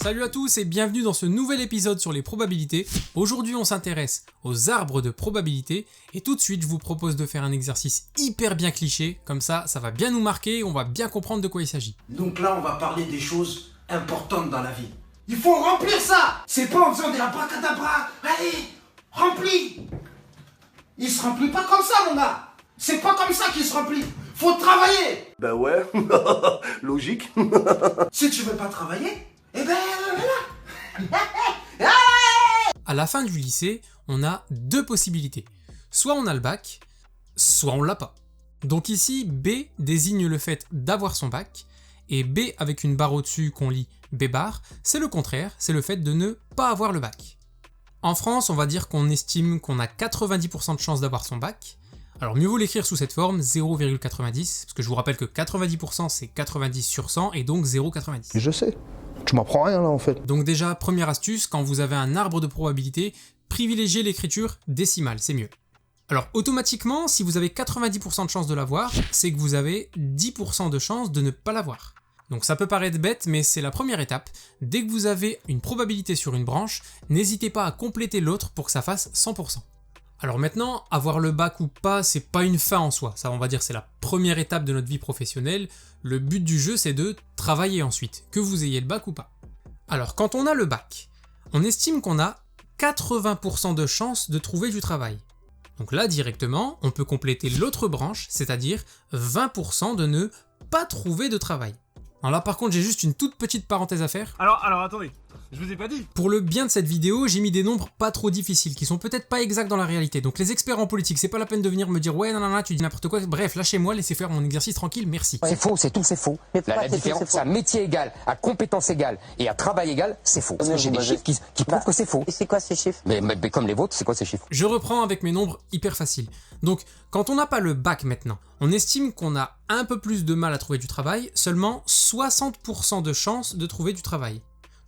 Salut à tous et bienvenue dans ce nouvel épisode sur les probabilités. Aujourd'hui on s'intéresse aux arbres de probabilité et tout de suite je vous propose de faire un exercice hyper bien cliché, comme ça va bien nous marquer et on va bien comprendre de quoi il s'agit. Donc là on va parler des choses importantes dans la vie. Il faut remplir ça. C'est pas en faisant des abracadabra. Allez, remplis. Il se remplit pas comme ça mon gars. C'est pas comme ça qu'il se remplit. Faut travailler. Ben ouais, logique. Si tu veux pas travailler, eh ben voilà. À la fin du lycée, on a deux possibilités. Soit on a le bac, soit on l'a pas. Donc ici, B désigne le fait d'avoir son bac, et B avec une barre au-dessus qu'on lit B bar, c'est le contraire, c'est le fait de ne pas avoir le bac. En France, on va dire qu'on estime qu'on a 90% de chances d'avoir son bac. Alors mieux vaut l'écrire sous cette forme, 0,90, parce que je vous rappelle que 90% c'est 90 sur 100 et donc 0,90. Je sais, tu m'apprends rien là en fait. Donc déjà, première astuce, quand vous avez un arbre de probabilité, privilégiez l'écriture décimale, c'est mieux. Alors automatiquement, si vous avez 90% de chances de l'avoir, c'est que vous avez 10% de chances de ne pas l'avoir. Donc ça peut paraître bête, mais c'est la première étape. Dès que vous avez une probabilité sur une branche, n'hésitez pas à compléter l'autre pour que ça fasse 100%. Alors maintenant, avoir le bac ou pas, c'est pas une fin en soi. Ça, on va dire, c'est la première étape de notre vie professionnelle. Le but du jeu, c'est de travailler ensuite, que vous ayez le bac ou pas. Alors, quand on a le bac, on estime qu'on a 80% de chances de trouver du travail. Donc là, directement, on peut compléter l'autre branche, c'est-à-dire 20% de ne pas trouver de travail. Alors là, par contre, j'ai juste une toute petite parenthèse à faire. Alors attendez, je vous ai pas dit. Pour le bien de cette vidéo, j'ai mis des nombres pas trop difficiles, qui sont peut-être pas exacts dans la réalité. Donc les experts en politique, c'est pas la peine de venir me dire ouais, non, tu dis n'importe quoi. Bref, lâchez-moi, laissez faire mon exercice tranquille, merci. C'est faux, c'est tout, c'est faux. La différence, c'est à métier égal, à compétence égale et à travail égal, c'est faux. Parce que j'ai des chiffres qui prouvent que c'est faux. Et c'est quoi ces chiffres? Mais comme les vôtres, c'est quoi ces chiffres? Je reprends avec mes nombres hyper faciles. Donc, quand on n'a pas le bac maintenant, on estime qu'on a un peu plus de mal à trouver du travail, seulement 60% de chances de trouver du travail.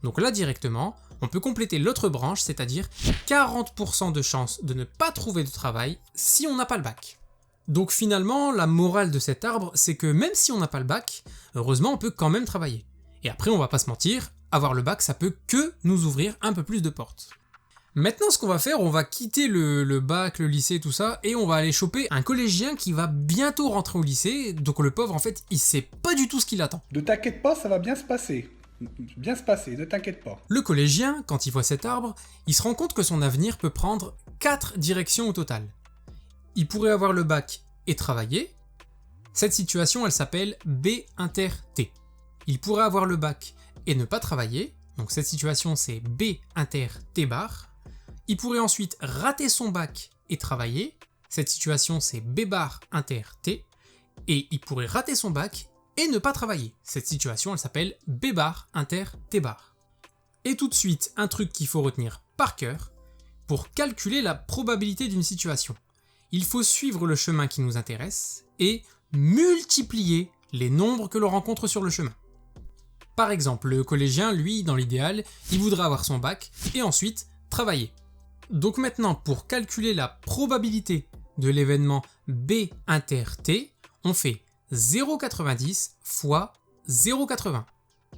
Donc là, directement, on peut compléter l'autre branche, c'est-à-dire 40% de chances de ne pas trouver de travail si on n'a pas le bac. Donc finalement, la morale de cet arbre, c'est que même si on n'a pas le bac, heureusement, on peut quand même travailler. Et après, on va pas se mentir, avoir le bac, ça peut que nous ouvrir un peu plus de portes. Maintenant, ce qu'on va faire, on va quitter le bac, le lycée, tout ça, et on va aller choper un collégien qui va bientôt rentrer au lycée. Donc le pauvre, en fait, il sait pas du tout ce qu'il attend. Ne t'inquiète pas, ça va bien se passer. Bien se passer, ne t'inquiète pas. Le collégien, quand il voit cet arbre, il se rend compte que son avenir peut prendre 4 directions au total. Il pourrait avoir le bac et travailler. Cette situation, elle s'appelle B inter T. Il pourrait avoir le bac et ne pas travailler. Donc cette situation, c'est B inter T bar. Il pourrait ensuite rater son bac et travailler. Cette situation, c'est B bar inter T. Et il pourrait rater son bac et ne pas travailler. Cette situation, elle s'appelle B bar inter T bar. Et tout de suite, un truc qu'il faut retenir par cœur, pour calculer la probabilité d'une situation. Il faut suivre le chemin qui nous intéresse et multiplier les nombres que l'on rencontre sur le chemin. Par exemple, le collégien, lui, dans l'idéal, il voudrait avoir son bac et ensuite travailler. Donc maintenant, pour calculer la probabilité de l'événement B inter T, on fait 0,90 fois 0,80.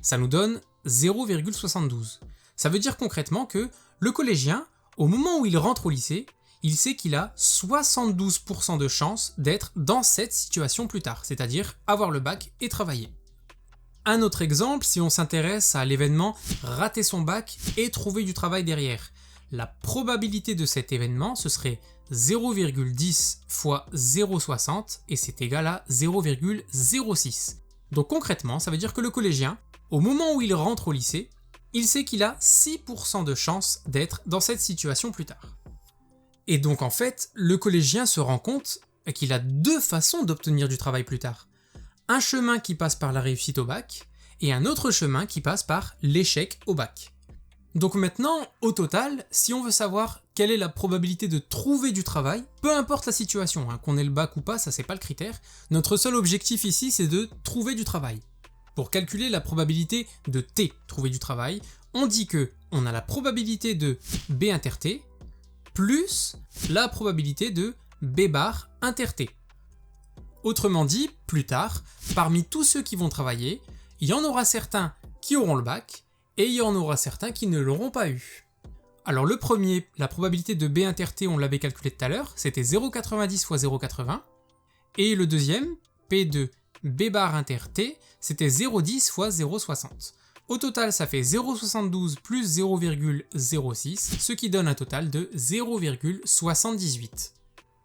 Ça nous donne 0,72. Ça veut dire concrètement que le collégien, au moment où il rentre au lycée, il sait qu'il a 72% de chance d'être dans cette situation plus tard, c'est-à-dire avoir le bac et travailler. Un autre exemple, si on s'intéresse à l'événement rater son bac et trouver du travail derrière. La probabilité de cet événement, ce serait 0,10 fois 0,60 et c'est égal à 0,06. Donc concrètement, ça veut dire que le collégien, au moment où il rentre au lycée, il sait qu'il a 6% de chance d'être dans cette situation plus tard. Et donc en fait, le collégien se rend compte qu'il a deux façons d'obtenir du travail plus tard. Un chemin qui passe par la réussite au bac et un autre chemin qui passe par l'échec au bac. Donc maintenant, au total, si on veut savoir quelle est la probabilité de trouver du travail, peu importe la situation, qu'on ait le bac ou pas, ça c'est pas le critère, notre seul objectif ici c'est de trouver du travail. Pour calculer la probabilité de T, trouver du travail, on dit que on a la probabilité de B inter T plus la probabilité de B bar inter T. Autrement dit, plus tard, parmi tous ceux qui vont travailler, il y en aura certains qui auront le bac et il y en aura certains qui ne l'auront pas eu. Alors le premier, la probabilité de B inter T, on l'avait calculé tout à l'heure, c'était 0,90 fois 0,80, et le deuxième, P de B bar inter T, c'était 0,10 fois 0,60. Au total, ça fait 0,72 plus 0,06, ce qui donne un total de 0,78.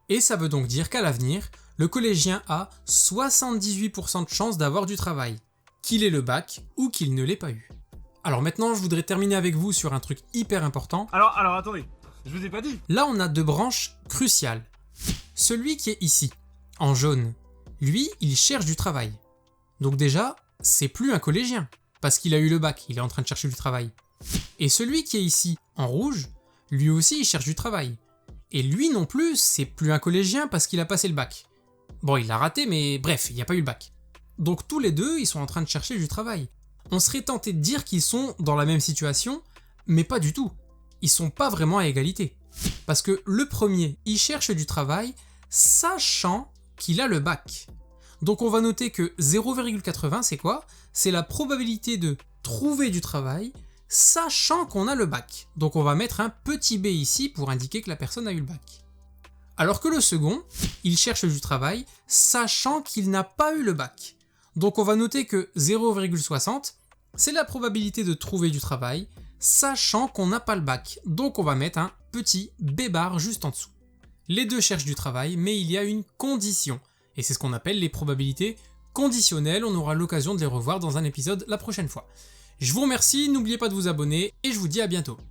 Et ça veut donc dire qu'à l'avenir, le collégien a 78% de chance d'avoir du travail, qu'il ait le bac ou qu'il ne l'ait pas eu. Alors maintenant, je voudrais terminer avec vous sur un truc hyper important. Alors attendez, je vous ai pas dit. Là, on a deux branches cruciales. Celui qui est ici, en jaune, lui, il cherche du travail. Donc déjà, c'est plus un collégien, parce qu'il a eu le bac, il est en train de chercher du travail. Et celui qui est ici, en rouge, lui aussi, il cherche du travail. Et lui non plus, c'est plus un collégien parce qu'il a passé le bac. Bon, il l'a raté, mais bref, il n'y a pas eu le bac. Donc tous les deux, ils sont en train de chercher du travail. On serait tenté de dire qu'ils sont dans la même situation, mais pas du tout. Ils sont pas vraiment à égalité. Parce que le premier, il cherche du travail, sachant qu'il a le bac. Donc on va noter que 0,80 c'est quoi? C'est la probabilité de trouver du travail, sachant qu'on a le bac. Donc on va mettre un petit b ici pour indiquer que la personne a eu le bac. Alors que le second, il cherche du travail, sachant qu'il n'a pas eu le bac. Donc on va noter que 0,60, c'est la probabilité de trouver du travail, sachant qu'on n'a pas le bac. Donc on va mettre un petit b bar juste en dessous. Les deux cherchent du travail, mais il y a une condition. Et c'est ce qu'on appelle les probabilités conditionnelles. On aura l'occasion de les revoir dans un épisode la prochaine fois. Je vous remercie, n'oubliez pas de vous abonner, et je vous dis à bientôt.